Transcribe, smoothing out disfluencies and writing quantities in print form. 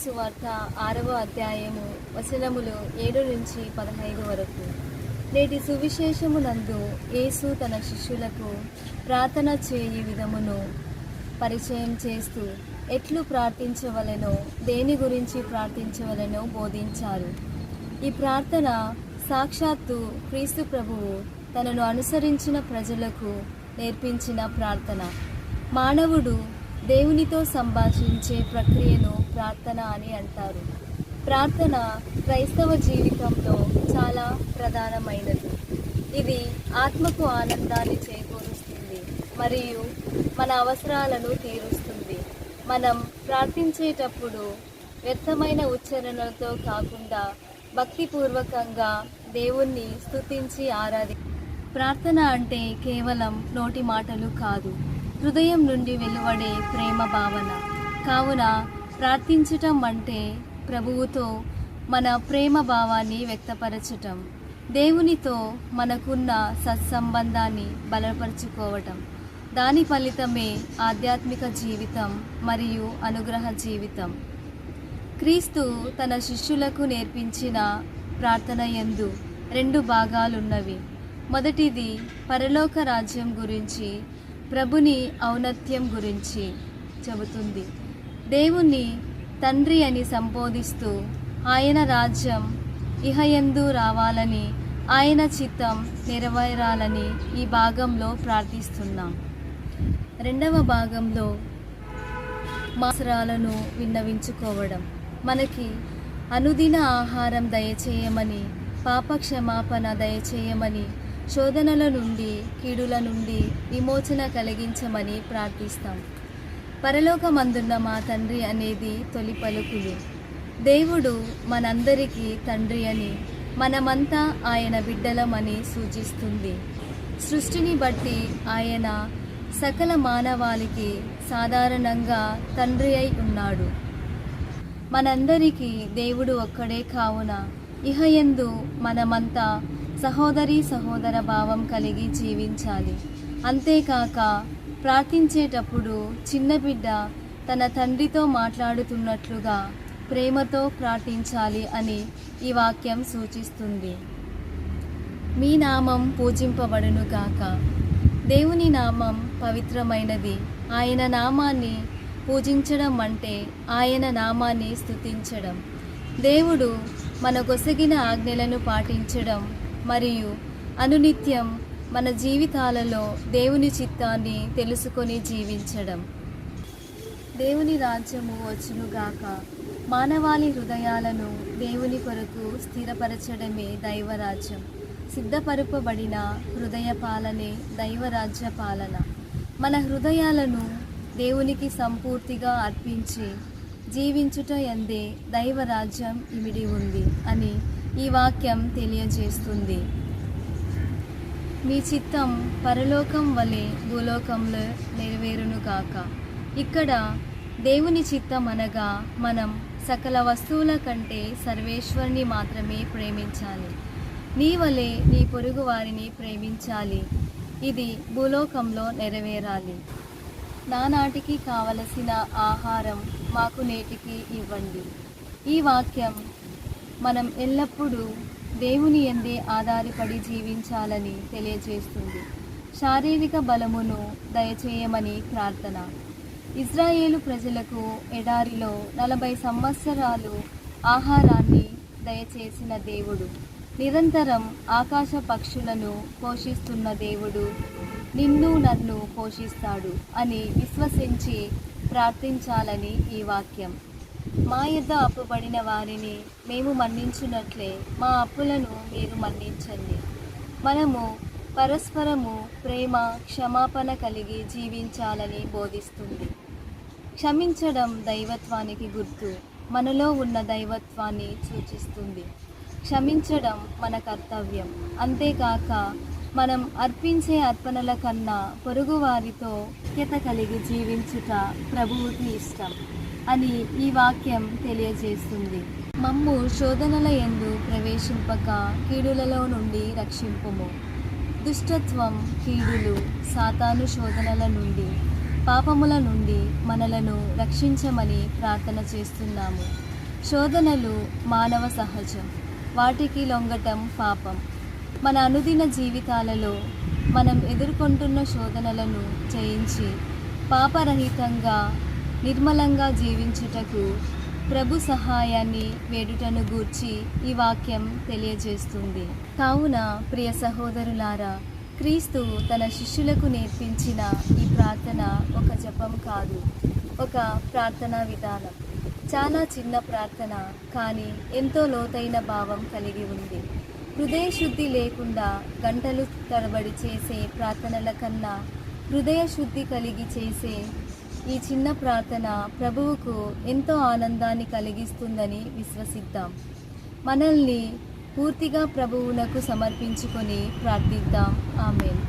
సువార్త 6వ అధ్యాయము వచనములు 7 నుంచి 15 వరకు. నేటి సువిశేషమునందు యేసు తన శిష్యులకు ప్రార్థన చేయు విధమును పరిచయం చేస్తూ ఎట్లు ప్రార్థించవలెనో, దేని గురించి ప్రార్థించవలెనో బోధించారు. ఈ ప్రార్థన సాక్షాత్తు క్రీస్తు ప్రభువు తనను అనుసరించిన ప్రజలకు నేర్పించిన ప్రార్థన. మానవుడు దేవునితో సంభాషించే ప్రక్రియను ప్రార్థన అని అంటారు. ప్రార్థన క్రైస్తవ జీవితంలో చాలా ప్రధానమైనది. ఇది ఆత్మకు ఆనందాన్ని చేకూరుస్తుంది మరియు మన అవసరాలను తీరుస్తుంది. మనం ప్రార్థించేటప్పుడు వ్యర్థమైన ఉచ్చారణలతో కాకుండా భక్తిపూర్వకంగా దేవుణ్ణి స్తుతించి ప్రార్థన అంటే కేవలం నోటి మాటలు కాదు, హృదయం నుండి వెలువడే ప్రేమ భావన. కావున ప్రార్థించటం అంటే ప్రభువుతో మన ప్రేమ భావాన్ని వ్యక్తపరచటం, దేవునితో మనకున్న సత్సంబంధాన్ని బలపరుచుకోవటం. దాని ఫలితమే ఆధ్యాత్మిక జీవితం మరియు అనుగ్రహ జీవితం. క్రీస్తు తన శిష్యులకు నేర్పించిన ప్రార్థన యందు 2 భాగాలున్నవి. మొదటిది పరలోక రాజ్యం గురించి, ప్రభుని ఔన్నత్యం గురించి చెబుతుంది. దేవుణ్ణి తండ్రి అని సంబోధిస్తూ ఆయన రాజ్యం ఇహయందు రావాలని, ఆయన చిత్తం నెరవేరాలని ఈ భాగంలో ప్రార్థిస్తున్నాం. 2వ భాగంలో అవసరాలను విన్నవించుకోవడం, మనకి అనుదిన ఆహారం దయచేయమని, పాప క్షమాపణ దయచేయమని, శోధనల నుండి కీడుల నుండి విమోచన కలిగించమని ప్రార్థిస్తాం. పరలోకమందున్న మా తండ్రి అనేది తొలి పలుకులు. దేవుడు మనందరికీ తండ్రి అని, మనమంతా ఆయన బిడ్డలమని సూచిస్తుంది. సృష్టిని బట్టి ఆయన సకల మానవాళికి సాధారణంగా తండ్రి అయి ఉన్నాడు. మనందరికీ దేవుడు ఒక్కడే. కావున ఇహయందు మనమంతా సహోదరి సహోదర భావం కలిగి జీవించాలి. అంతేకాక ప్రార్థించేటప్పుడు చిన్న బిడ్డ తన తండ్రితో మాట్లాడుతున్నట్లుగా ప్రేమతో ప్రార్థించాలి అని ఈ వాక్యం సూచిస్తుంది. మీ నామం పూజింపబడును గాక. దేవుని నామం పవిత్రమైనది. ఆయన నామాన్ని పూజించడం అంటే ఆయన నామాన్ని స్తుతించడం. దేవుడు మనకొసగిన ఆజ్ఞలను పాటించడం మరియు అనునిత్యం మన జీవితాలలో దేవుని చిత్తాన్ని తెలుసుకొని జీవించడం. దేవుని రాజ్యము వచ్చునుగాక. మానవాళి హృదయాలను దేవుని కొరకు స్థిరపరచడమే దైవరాజ్యం. సిద్ధపరపబడిన హృదయ పాలనే దైవరాజ్య పాలన. మన హృదయాలను దేవునికి సంపూర్తిగా అర్పించి జీవించుట యందే దైవరాజ్యం ఇమిడి ఉంది అని ఈ వాక్యం తెలియజేస్తుంది. మీ చిత్తం పరలోకం వలె భూలోకంలో నెరవేరునుగాక. ఇక్కడ దేవుని చిత్తం అనగా మనం సకల వస్తువుల కంటే సర్వేశ్వరుని మాత్రమే ప్రేమించాలి. నీ వలె నీ పొరుగు వారిని ప్రేమించాలి. ఇది భూలోకంలో నెరవేరాలి. నానాటికి కావలసిన ఆహారం మాకు నేటికి ఇవ్వండి. ఈ వాక్యం మనం ఎల్లప్పుడూ దేవుని యందే ఆధారపడి జీవించాలని తెలియజేస్తుంది. శారీరక బలమును దయచేయమని ప్రార్థన. ఇజ్రాయేలు ప్రజలకు ఎడారిలో 40 సంవత్సరాలు ఆహారాన్ని దయచేసిన దేవుడు, నిరంతరం ఆకాశ పక్షులను పోషిస్తున్న దేవుడు నిన్ను నన్ను పోషిస్తాడు అని విశ్వసించి ప్రార్థించాలని ఈ వాక్యం. మా యొద్ద అప్పుబడిన వారిని మేము మన్నించున్నట్లే మా అప్పులను మీరు మన్నించండి. మనము పరస్పరము ప్రేమ క్షమాపణ కలిగి జీవించాలని బోధిస్తుంది. క్షమించడం దైవత్వానికి గుర్తు, మనలో ఉన్న దైవత్వాన్ని సూచిస్తుంది. క్షమించడం మన కర్తవ్యం. అంతేకాక మనం అర్పించే అర్పణల కన్నా పొరుగువారితో ఐక్యత కలిగి జీవించుట ప్రభువుకి ఇష్టం అని ఈ వాక్యం తెలియజేస్తుంది. మమ్ము శోధనల యందు ప్రవేశింపక కీడులలో నుండి రక్షింపుము. దుష్టత్వం, కీడులు, సాతాను శోధనల నుండి, పాపముల నుండి మనలను రక్షించమని ప్రార్థన చేస్తున్నాము. శోధనలు మానవ సహజం, వాటికి లొంగటం పాపం. మన అనుదిన జీవితాలలో మనం ఎదుర్కొంటున్న శోధనలను జయించి పాపరహితంగా నిర్మలంగా జీవించుటకు ప్రభు సహాయాన్ని వేడుటను గూర్చి ఈ వాక్యం తెలియజేస్తుంది. కావున ప్రియ సహోదరులారా, క్రీస్తు తన శిష్యులకు నేర్పించిన ఈ ప్రార్థన ఒక జపం కాదు, ఒక ప్రార్థనా విధానం. చాలా చిన్న ప్రార్థన, కానీ ఎంతో లోతైన భావం కలిగి ఉంది. హృదయ శుద్ధి లేకుండా గంటలు తరబడి చేసే ప్రార్థనల కన్నా హృదయ శుద్ధి కలిగి చేసే ఈ చిన్న ప్రార్థన ప్రభువుకు ఎంతో ఆనందాన్ని కలిగిస్తుందని విశ్వసిద్దాం. మనల్ని పూర్తిగా ప్రభువునకు సమర్పించుకొని ప్రార్థిద్దాం. ఆమేన్.